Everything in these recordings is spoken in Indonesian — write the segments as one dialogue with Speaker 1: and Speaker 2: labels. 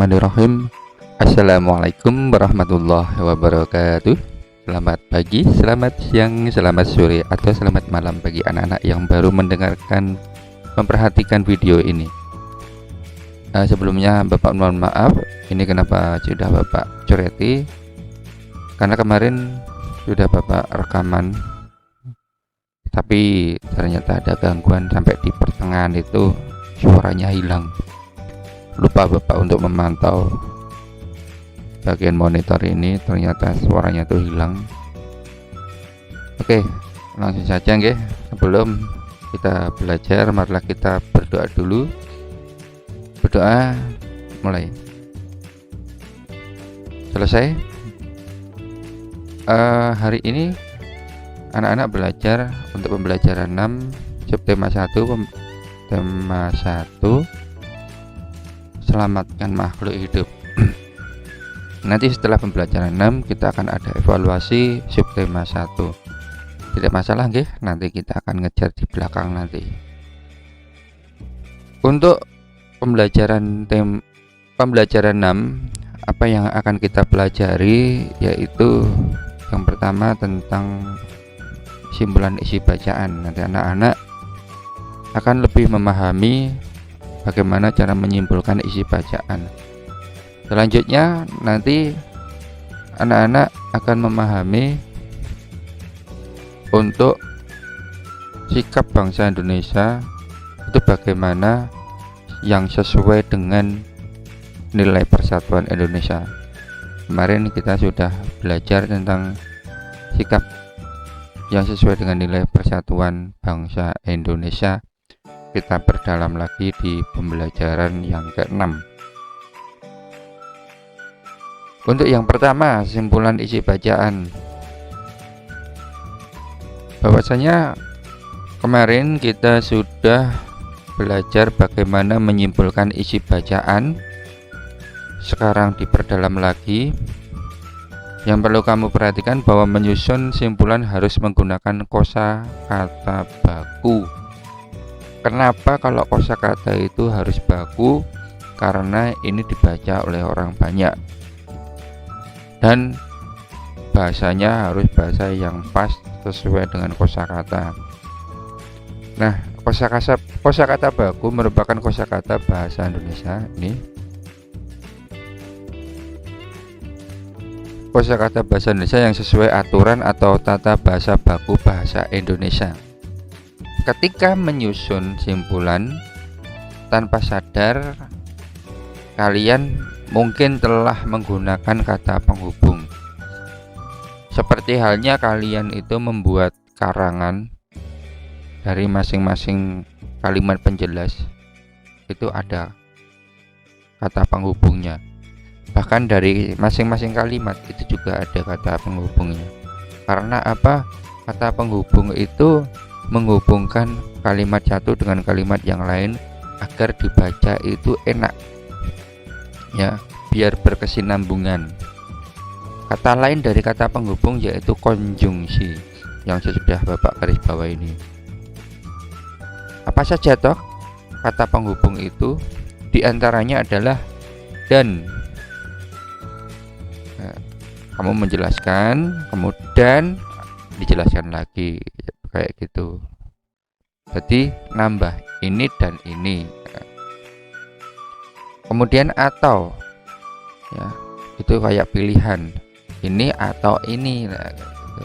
Speaker 1: Bismillahirrahmanirrahim. Assalamualaikum warahmatullahi wabarakatuh. Selamat pagi, selamat siang, selamat sore, atau selamat malam bagi anak-anak yang baru mendengarkan, memperhatikan video ini. Sebelumnya Bapak mohon maaf, ini kenapa sudah Bapak coreti, karena kemarin sudah Bapak rekaman, tapi ternyata ada gangguan sampai di pertengahan itu suaranya hilang. Lupa Bapak untuk memantau bagian monitor ini, ternyata suaranya tuh hilang. Oke, langsung saja nggih. Sebelum kita belajar, marilah kita berdoa dulu. Berdoa mulai. Selesai. Hari ini anak-anak belajar untuk pembelajaran 6 subtema 1 tema 1 selamatkan makhluk hidup. Nanti setelah pembelajaran 6 kita akan ada evaluasi subtema 1. Tidak masalah nggih, nanti kita akan ngejar di belakang nanti. Untuk pembelajaran 6, apa yang akan kita pelajari yaitu yang pertama tentang simpulan isi bacaan. Nanti anak-anak akan lebih memahami bagaimana cara menyimpulkan isi bacaan. Selanjutnya nanti anak-anak akan memahami untuk sikap bangsa Indonesia itu bagaimana yang sesuai dengan nilai persatuan Indonesia. Kemarin kita sudah belajar tentang sikap yang sesuai dengan nilai persatuan bangsa Indonesia. Kita perdalam lagi di pembelajaran yang ke-6. Untuk yang pertama, simpulan isi bacaan. Bahwasanya kemarin kita sudah belajar bagaimana menyimpulkan isi bacaan. Sekarang diperdalam lagi. Yang perlu kamu perhatikan bahwa menyusun simpulan harus menggunakan kosakata baku. Kenapa kalau kosakata itu harus baku? Karena ini dibaca oleh orang banyak dan bahasanya harus bahasa yang pas sesuai dengan kosakata. Nah, kosakata baku merupakan kosakata bahasa Indonesia. Ini kosakata bahasa Indonesia yang sesuai aturan atau tata bahasa baku bahasa Indonesia. Ketika menyusun simpulan, tanpa sadar kalian mungkin telah menggunakan kata penghubung. Seperti halnya kalian itu membuat karangan dari masing-masing kalimat penjelas, itu ada kata penghubungnya. Bahkan dari masing-masing kalimat itu juga ada kata penghubungnya. Karena apa? Kata penghubung itu menghubungkan kalimat satu dengan kalimat yang lain agar dibaca itu enak, ya, biar berkesinambungan. Kata lain dari kata penghubung yaitu konjungsi yang sudah Bapak garis bawah ini. Apa saja toh kata penghubung itu? Diantaranya adalah dan. Nah, kamu menjelaskan, kemudian dijelaskan lagi, kayak gitu. Jadi nambah ini dan ini. Kemudian atau, ya, itu kayak pilihan ini atau ini. Nah, gitu.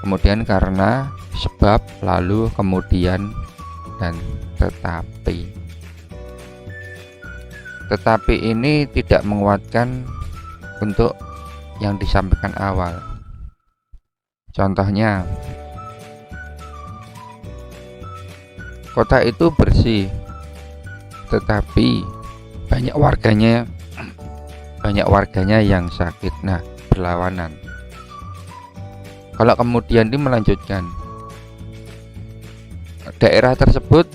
Speaker 1: Kemudian karena, sebab, lalu, kemudian, dan tetapi. Tetapi ini tidak menguatkan untuk yang disampaikan awal. Contohnya, kota itu bersih, tetapi banyak warganya yang sakit. Nah, berlawanan. Kalau kemudian ini melanjutkan, daerah tersebut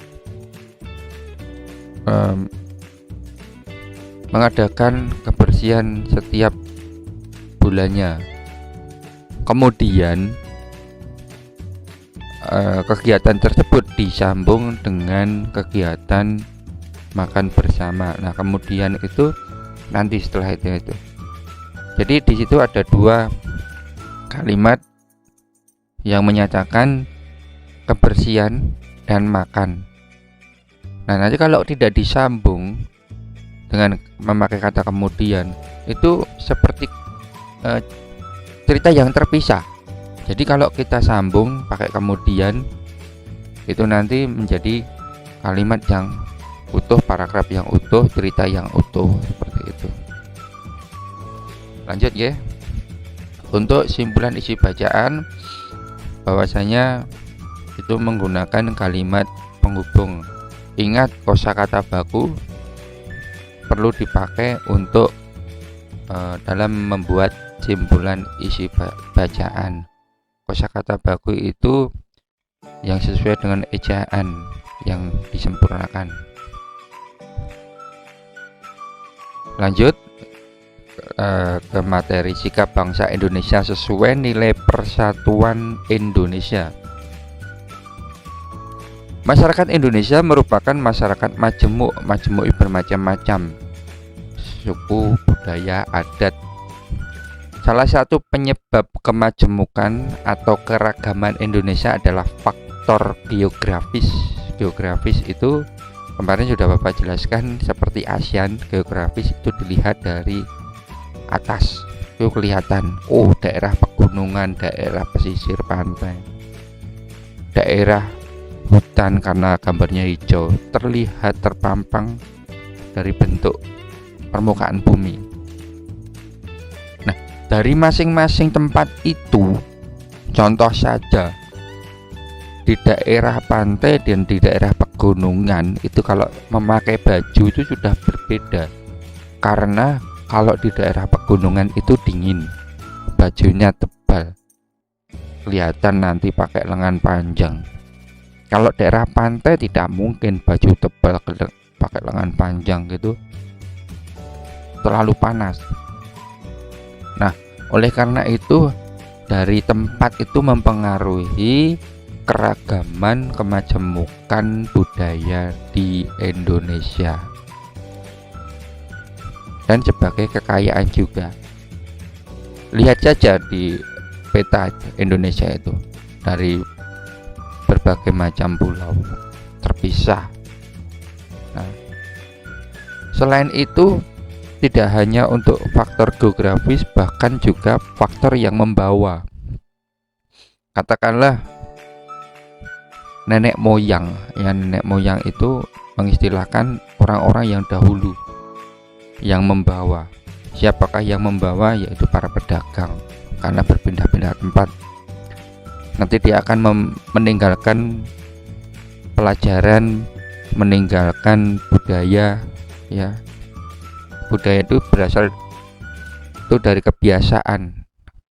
Speaker 1: mengadakan kebersihan setiap bulannya. Kemudian kegiatan tersebut disambung dengan kegiatan makan bersama. Nah, kemudian itu nanti setelah itu. Jadi di situ ada dua kalimat yang menyatakan kebersihan dan makan. Nah, nanti kalau tidak disambung dengan memakai kata kemudian, itu seperti cerita yang terpisah. Jadi kalau kita sambung pakai kemudian, itu nanti menjadi kalimat yang utuh, paragraf yang utuh, cerita yang utuh, seperti itu. Lanjut ya. Untuk simpulan isi bacaan, bahwasanya itu menggunakan kalimat penghubung. Ingat, kosakata baku perlu dipakai untuk dalam membuat simpulan isi bacaan. Kosakata baku itu yang sesuai dengan ejaan yang disempurnakan. Lanjut ke materi sikap bangsa Indonesia sesuai nilai persatuan Indonesia. Masyarakat Indonesia merupakan masyarakat majemuk bermacam-macam suku, budaya, adat. Salah satu penyebab kemajemukan atau keragaman Indonesia adalah faktor geografis. Geografis itu kemarin sudah Bapak jelaskan, seperti ASEAN, geografis itu dilihat dari atas. Itu kelihatan, oh daerah pegunungan, daerah pesisir pantai, daerah hutan karena gambarnya hijau, terlihat terpampang dari bentuk permukaan bumi. Nah, dari masing-masing tempat itu, contoh saja di daerah pantai dan di daerah pegunungan itu kalau memakai baju itu sudah berbeda. Karena kalau di daerah pegunungan itu dingin, bajunya tebal, kelihatan nanti pakai lengan panjang. Kalau daerah pantai tidak mungkin baju tebal pakai lengan panjang gitu, terlalu panas. Nah, oleh karena itu dari tempat itu mempengaruhi keragaman kemajemukan budaya di Indonesia dan sebagai kekayaan juga. Lihat saja di peta Indonesia itu, dari berbagai macam pulau terpisah. Nah, selain itu tidak hanya untuk faktor geografis, bahkan juga faktor yang membawa. Katakanlah nenek moyang, nenek moyang itu mengistilahkan orang-orang yang dahulu yang membawa. Siapakah yang membawa? Yaitu para pedagang, karena berpindah-pindah tempat. Nanti dia akan meninggalkan pelajaran, meninggalkan budaya, ya. Budaya itu berasal itu dari kebiasaan.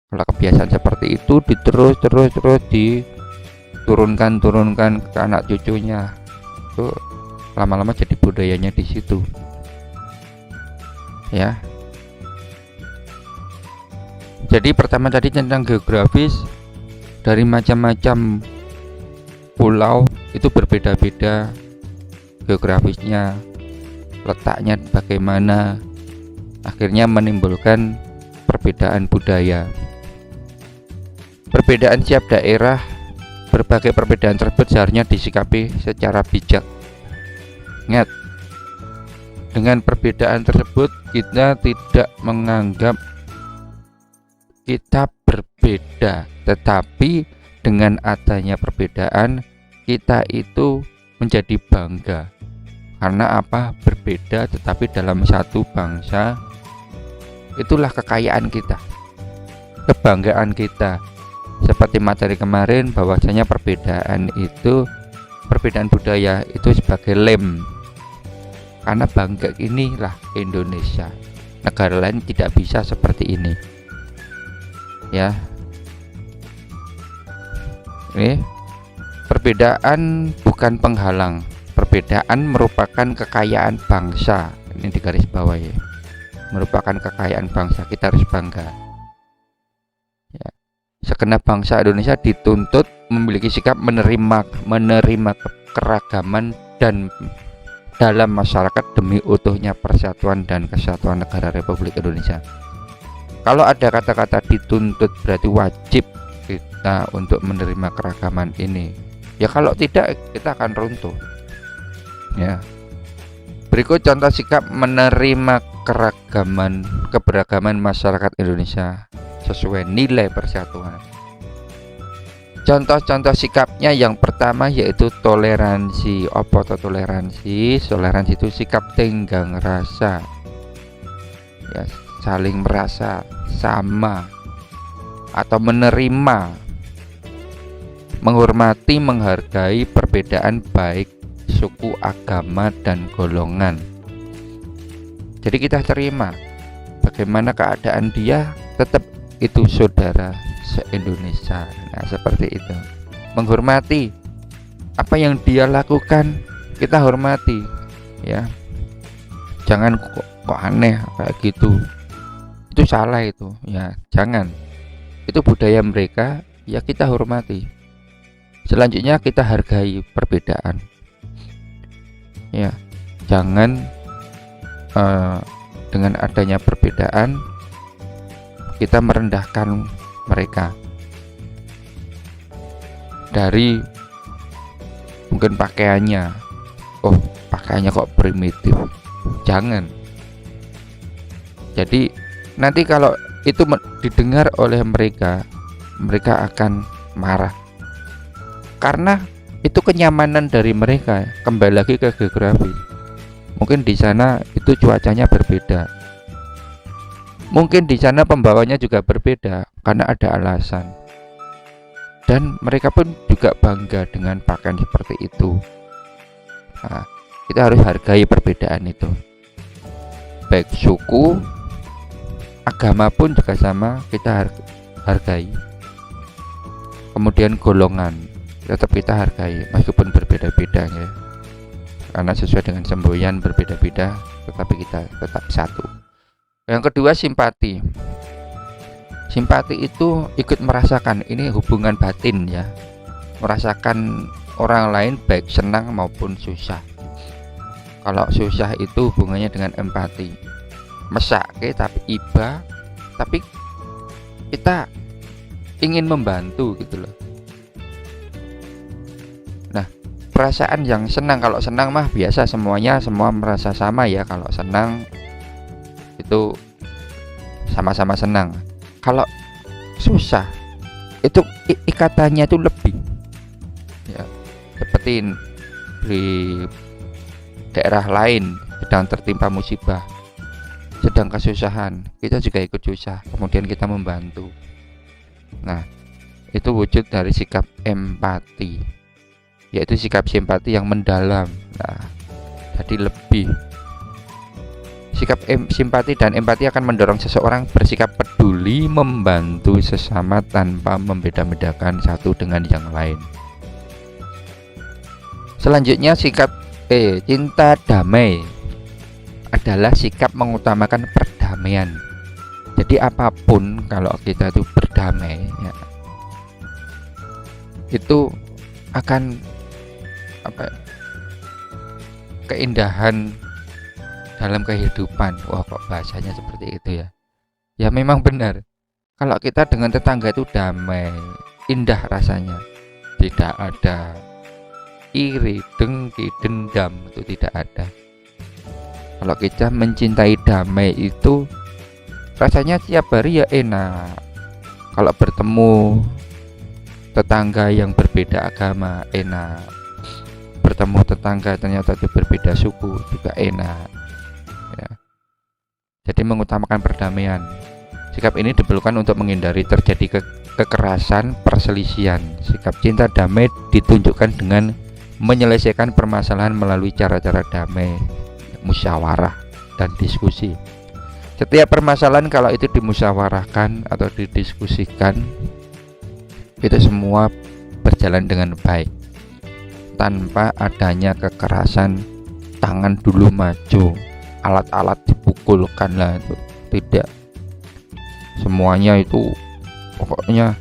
Speaker 1: Kalau kebiasaan seperti itu terus diturunkan ke anak cucunya, itu lama-lama jadi budayanya di situ, ya. Jadi pertama tadi tentang geografis, dari macam-macam pulau itu berbeda-beda geografisnya, letaknya bagaimana, akhirnya menimbulkan perbedaan budaya. Perbedaan tiap daerah, berbagai perbedaan tersebut seharusnya disikapi secara bijak. Ingat, dengan perbedaan tersebut kita tidak menganggap kita berbeda, tetapi dengan adanya perbedaan kita itu menjadi bangga. Karena apa? Berbeda tetapi dalam satu bangsa. Itulah kekayaan kita, kebanggaan kita. Seperti materi kemarin, bahwasanya perbedaan budaya itu sebagai lem. Karena bangga, inilah Indonesia. Negara lain tidak bisa seperti ini, ya. Ini perbedaan bukan penghalang. Perbedaan merupakan kekayaan bangsa. Ini di garis bawah ya. Merupakan kekayaan bangsa, kita harus bangga. Ya. Segenap bangsa Indonesia dituntut memiliki sikap menerima keragaman dan dalam masyarakat demi utuhnya persatuan dan kesatuan negara Republik Indonesia. Kalau ada kata-kata dituntut berarti wajib kita untuk menerima keragaman ini. Ya kalau tidak kita akan runtuh. Ya. Berikut contoh sikap menerima keberagaman masyarakat Indonesia sesuai nilai persatuan. Contoh-contoh sikapnya yang pertama yaitu toleransi. Apa itu toleransi? Toleransi itu sikap tenggang rasa. Ya, saling merasa sama atau menerima, menghormati, menghargai perbedaan baik suku, agama, dan golongan. Jadi kita terima bagaimana keadaan dia, tetap itu saudara se-Indonesia. Nah, seperti itu. Menghormati apa yang dia lakukan, kita hormati, ya. Jangan kok aneh kayak gitu. Itu salah itu, ya. Jangan. Itu budaya mereka, ya kita hormati. Selanjutnya kita hargai perbedaan. Ya. Jangan dengan adanya perbedaan kita merendahkan mereka dari mungkin pakaiannya. Oh, pakaiannya kok primitif. Jangan. Jadi nanti kalau itu didengar oleh mereka, mereka akan marah karena itu kenyamanan dari mereka. Kembali lagi ke geografi, mungkin di sana itu cuacanya berbeda, mungkin di sana pembawanya juga berbeda karena ada alasan, dan mereka pun juga bangga dengan pakaian seperti itu. Nah, kita harus hargai perbedaan itu, baik suku, agama pun juga sama kita hargai. Kemudian golongan tetap kita hargai meskipun berbeda-beda, ya, karena sesuai dengan semboyan berbeda-beda tetapi kita tetap satu. Yang kedua, simpati. Simpati itu ikut merasakan, ini hubungan batin, ya, merasakan orang lain baik senang maupun susah. Kalau susah itu hubungannya dengan empati, mesake tapi iba, tapi kita ingin membantu gitu loh. Nah, perasaan yang senang, kalau senang mah biasa semua merasa sama, ya. Kalau senang itu sama-sama senang. Kalau susah itu ikatannya itu lebih, ya, seperti di daerah lain sedang tertimpa musibah, sedang kesusahan, kita juga ikut susah, kemudian kita membantu. Nah, itu wujud dari sikap empati, yaitu sikap simpati yang mendalam. Nah, jadi lebih. Sikap simpati dan empati akan mendorong seseorang bersikap peduli, membantu sesama tanpa membeda-bedakan satu dengan yang lain. Selanjutnya, sikap cinta damai adalah sikap mengutamakan perdamaian. Jadi apapun kalau kita itu berdamai, ya, itu akan keindahan dalam kehidupan. Wah, kok bahasanya seperti itu, ya. Ya memang benar. Kalau kita dengan tetangga itu damai, indah rasanya. Tidak ada iri, dengki, dendam, itu tidak ada. Kalau kita mencintai damai itu rasanya tiap hari ya enak. Kalau bertemu tetangga yang berbeda agama enak, bertemu tetangga ternyata itu berbeda suku juga enak, ya. Jadi mengutamakan perdamaian. Sikap ini diperlukan untuk menghindari terjadi kekerasan, perselisihan. Sikap cinta damai ditunjukkan dengan menyelesaikan permasalahan melalui cara-cara damai, musyawarah, dan diskusi. Setiap permasalahan kalau itu dimusyawarahkan atau didiskusikan, itu semua berjalan dengan baik tanpa adanya kekerasan, tangan dulu maju, alat-alat dipukulkan lah, itu tidak. Semuanya itu pokoknya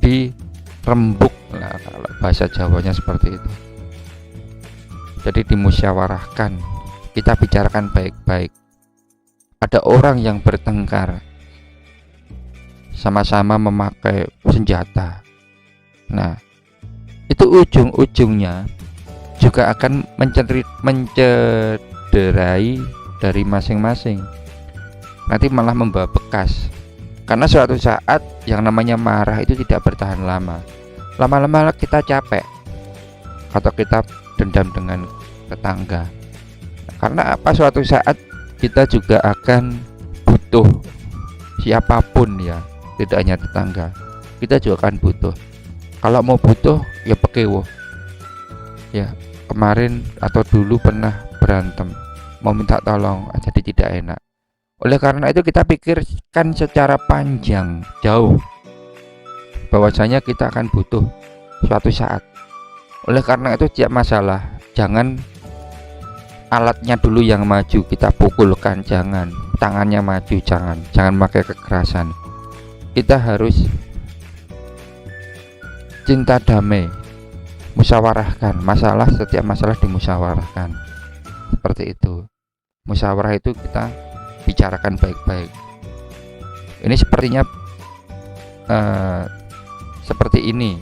Speaker 1: dirembuk lah, kalau bahasa Jawanya seperti itu. Jadi dimusyawarahkan, kita bicarakan baik-baik. Ada orang yang bertengkar, sama-sama memakai senjata. Nah, itu ujung-ujungnya juga akan mencederai dari masing-masing. Nanti malah membawa bekas. Karena suatu saat yang namanya marah itu tidak bertahan lama. Lama-lama kita capek, atau kita dendam dengan tetangga. Karena apa, suatu saat kita juga akan butuh siapapun ya, tidak hanya tetangga. Kita juga akan butuh. Kalau mau butuh ya pekewo. Ya, kemarin atau dulu pernah berantem, mau minta tolong jadi tidak enak. Oleh karena itu kita pikirkan secara panjang jauh bahwasanya kita akan butuh suatu saat. Oleh karena itu tiap masalah jangan alatnya dulu yang maju kita pukulkan, jangan tangannya maju, jangan pakai kekerasan. Kita harus cinta damai, musyawarahkan masalah, setiap masalah dimusyawarahkan. Seperti itu. Musyawarah itu kita bicarakan baik-baik. Ini sepertinya seperti ini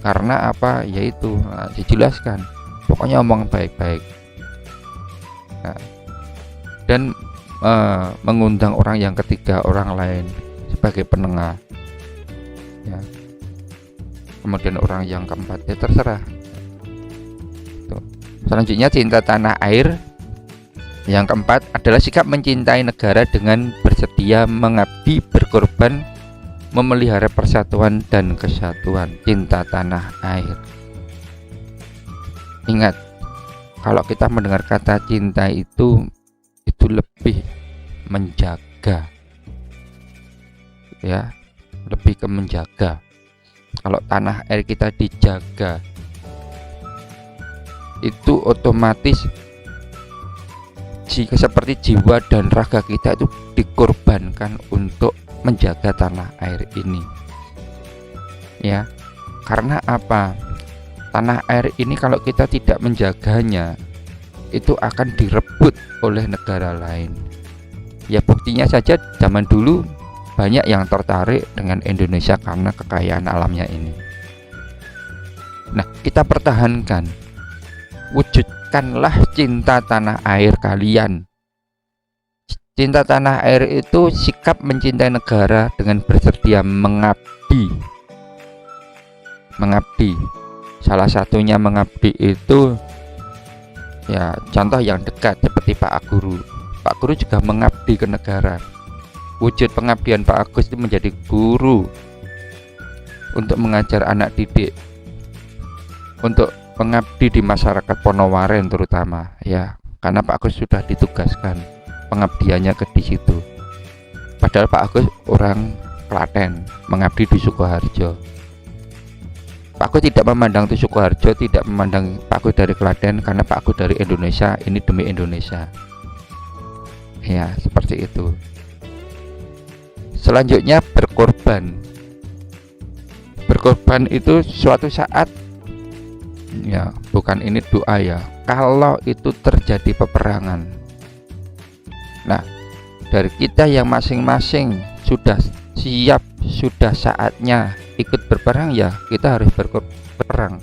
Speaker 1: karena apa, yaitu dijelaskan, pokoknya omong baik-baik. Dan mengundang orang yang ketiga, orang lain sebagai penengah ya. Kemudian orang yang keempat ya terserah. Tuh. Selanjutnya cinta tanah air. Yang keempat adalah sikap mencintai negara dengan bersedia mengabdi, berkorban, memelihara persatuan dan kesatuan. Cinta tanah air. Ingat, kalau kita mendengar kata cinta itu lebih menjaga, ya, lebih ke menjaga. Kalau tanah air kita dijaga, itu otomatis jika seperti jiwa dan raga kita itu dikorbankan untuk menjaga tanah air ini. Ya, karena apa? Tanah air ini kalau kita tidak menjaganya, itu akan direbut oleh negara lain. Ya, buktinya saja zaman dulu banyak yang tertarik dengan Indonesia karena kekayaan alamnya ini. Nah, kita pertahankan, wujudkanlah cinta tanah air kalian. Cinta tanah air itu sikap mencintai negara dengan bersedia mengabdi. Mengabdi, salah satunya mengabdi itu ya, contoh yang dekat seperti Pak Guru. Pak Guru juga mengabdi ke negara. Wujud pengabdian Pak Agus itu menjadi guru untuk mengajar anak didik, untuk mengabdi di masyarakat Ponowaren terutama ya, karena Pak Agus sudah ditugaskan pengabdiannya ke di situ. Padahal Pak Agus orang Klaten, mengabdi di Sukoharjo. Pak Agus tidak memandang itu Sukoharjo, tidak memandang Pak Agus dari Klaten, karena Pak Agus dari Indonesia, ini demi Indonesia. Ya, seperti itu. Selanjutnya berkorban. Berkorban itu suatu saat ya, bukan ini doa ya, kalau itu terjadi peperangan. Nah, dari kita yang masing-masing sudah siap, sudah saatnya ikut berperang ya, kita harus berperang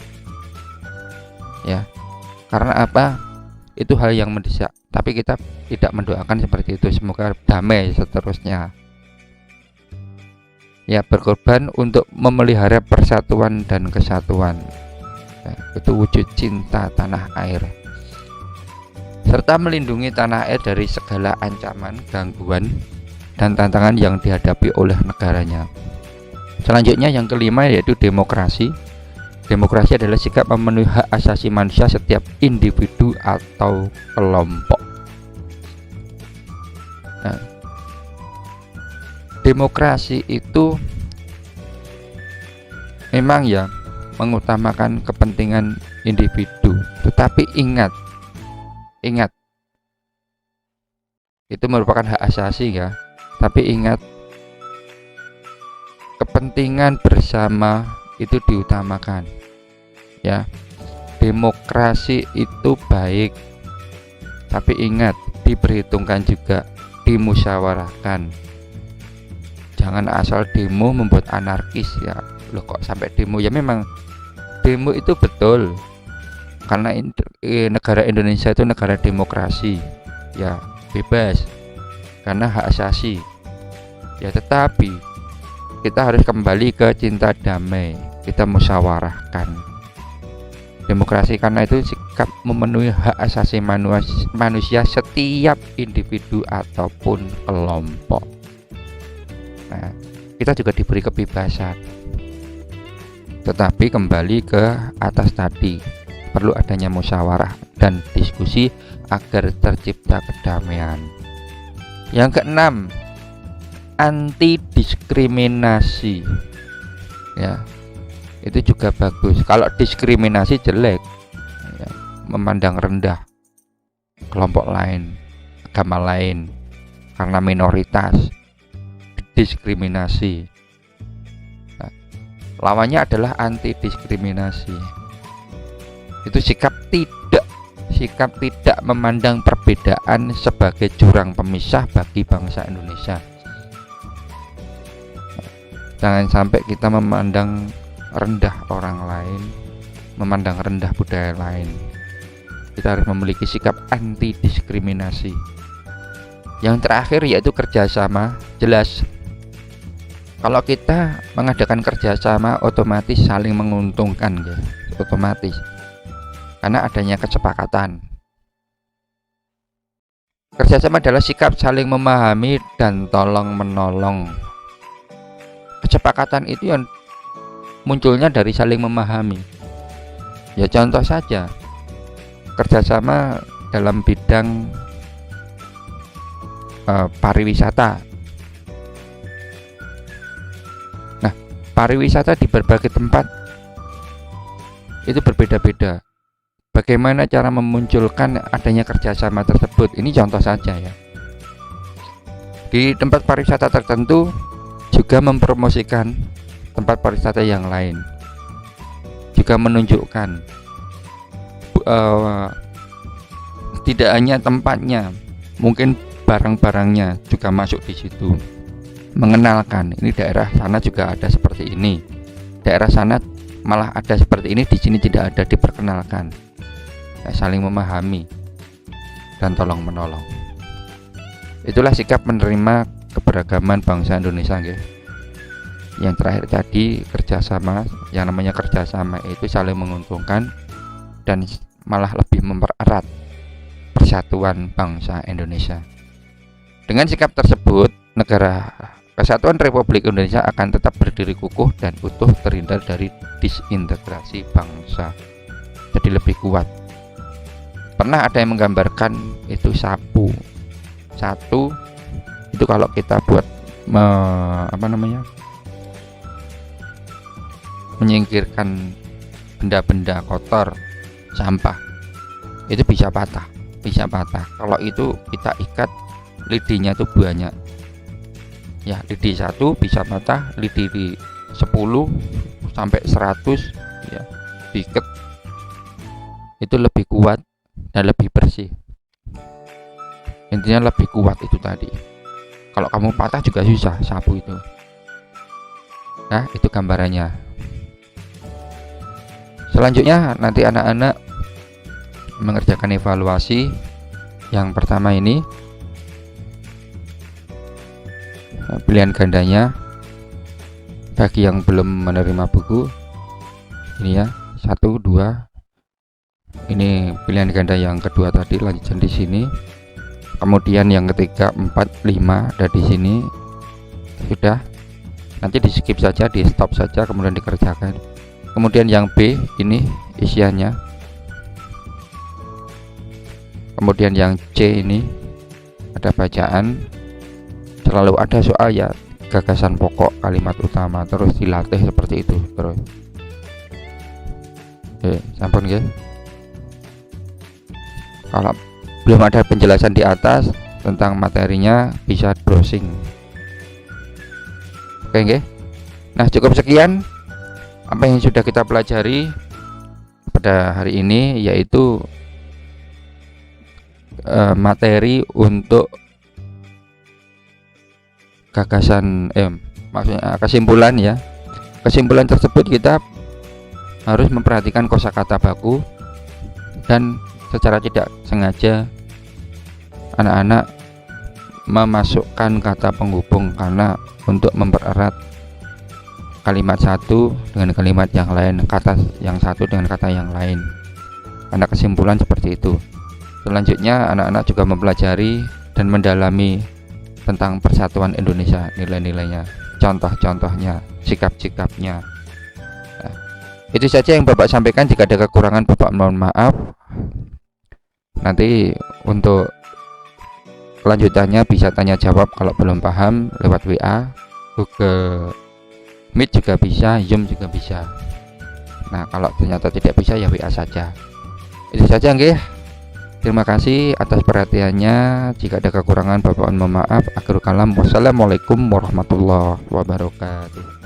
Speaker 1: ya. Karena apa? Itu hal yang mendesak, tapi kita tidak mendoakan seperti itu, semoga damai seterusnya. Ya, berkorban untuk memelihara persatuan dan kesatuan ya, itu wujud cinta tanah air, serta melindungi tanah air dari segala ancaman, gangguan, dan tantangan yang dihadapi oleh negaranya. Selanjutnya yang kelima yaitu demokrasi. Demokrasi adalah sikap memenuhi hak asasi manusia setiap individu atau kelompok. Nah, demokrasi itu memang ya mengutamakan kepentingan individu, tetapi ingat itu merupakan hak asasi ya, tapi ingat kepentingan bersama itu diutamakan ya. demokrasi itu baik, tapi ingat, diperhitungkan juga, dimusyawarahkan. Jangan asal demo membuat anarkis ya. Loh kok sampai demo? Ya memang demo itu betul, karena negara Indonesia itu negara demokrasi, ya bebas karena hak asasi. Ya tetapi kita harus kembali ke cinta damai, kita musyawarahkan. Demokrasi karena itu sikap memenuhi hak asasi manusia setiap individu ataupun kelompok. Nah, kita juga diberi kebebasan. Tetapi kembali ke atas tadi, perlu adanya musyawarah dan diskusi agar tercipta kedamaian. Yang keenam, anti diskriminasi. Ya, itu juga bagus. Kalau diskriminasi jelek, ya, memandang rendah kelompok lain, agama lain karena minoritas, diskriminasi. Nah, lawannya adalah anti diskriminasi. Itu sikap tidak memandang perbedaan sebagai jurang pemisah bagi bangsa Indonesia. Jangan sampai kita memandang rendah orang lain, memandang rendah budaya lain. Kita harus memiliki sikap anti diskriminasi. Yang terakhir yaitu kerjasama. Jelas, kalau kita mengadakan kerjasama otomatis saling menguntungkan, ya, otomatis, karena adanya kesepakatan. Kerjasama adalah sikap saling memahami dan tolong menolong. Kesepakatan itu yang munculnya dari saling memahami. Ya contoh saja, kerjasama dalam bidang pariwisata. Nah, pariwisata di berbagai tempat itu berbeda-beda. Bagaimana cara memunculkan adanya kerjasama tersebut? Ini contoh saja ya. Di tempat pariwisata tertentu juga mempromosikan tempat pariwisata yang lain, juga menunjukkan tidak hanya tempatnya, mungkin barang-barangnya juga masuk di situ. Mengenalkan ini daerah sana juga ada seperti ini, daerah sana malah ada seperti ini, di sini tidak ada, diperkenalkan. Ya, saling memahami dan tolong menolong. Itulah sikap menerima keberagaman bangsa Indonesia, guys. Yang terakhir tadi kerjasama. Yang namanya kerjasama itu saling menguntungkan dan malah lebih mempererat persatuan bangsa Indonesia. Dengan sikap tersebut, negara Kesatuan Republik Indonesia akan tetap berdiri kukuh dan utuh, terhindar dari disintegrasi bangsa, jadi lebih kuat. Pernah ada yang menggambarkan itu sapu satu itu kalau kita buat menyingkirkan benda-benda kotor, sampah, itu bisa patah. Kalau itu kita ikat lidinya tuh banyak, ya, lidi satu bisa patah, lidi di 10 sampai 100 ya, diikat, itu lebih kuat dan lebih bersih. Intinya lebih kuat itu tadi. Kalau kamu patah juga susah sapu itu. Nah, itu gambarannya. Selanjutnya nanti anak-anak mengerjakan evaluasi. Yang pertama ini pilihan gandanya. Bagi yang belum menerima buku ini ya, 1, 2. Ini pilihan ganda yang kedua tadi, lanjutkan di sini. Kemudian yang ketiga, 4, 5 ada di sini. Sudah. Nanti di skip saja, di stop saja, kemudian dikerjakan. Kemudian yang B ini isiannya. Kemudian yang C ini ada bacaan. Selalu ada soal ya, gagasan pokok, kalimat utama, terus dilatih seperti itu terus. Oke, sampun ya. Kalau belum ada penjelasan di atas tentang materinya, bisa browsing. Oke, nah cukup sekian apa yang sudah kita pelajari. pada hari ini, yaitu materi untuk gagasan maksudnya kesimpulan ya. Kesimpulan tersebut kita harus memperhatikan kosakata baku, dan secara tidak sengaja anak-anak memasukkan kata penghubung karena untuk mempererat kalimat satu dengan kalimat yang lain, kata yang satu dengan kata yang lain. Karena kesimpulan seperti itu. Selanjutnya anak-anak juga mempelajari dan mendalami tentang persatuan Indonesia, nilai-nilainya, contoh-contohnya, sikap-sikapnya. Nah, itu saja yang Bapak sampaikan. Jika ada kekurangan, Bapak mohon maaf. Nanti untuk kelanjutannya bisa tanya jawab kalau belum paham lewat WA, Google Meet juga bisa, Zoom juga bisa. Nah, kalau ternyata tidak bisa ya WA saja. Itu saja nggih. Terima kasih atas perhatiannya. Jika ada kekurangan, Bapak mohon maaf. Akhirul kalam, wassalamualaikum warahmatullahi wabarakatuh.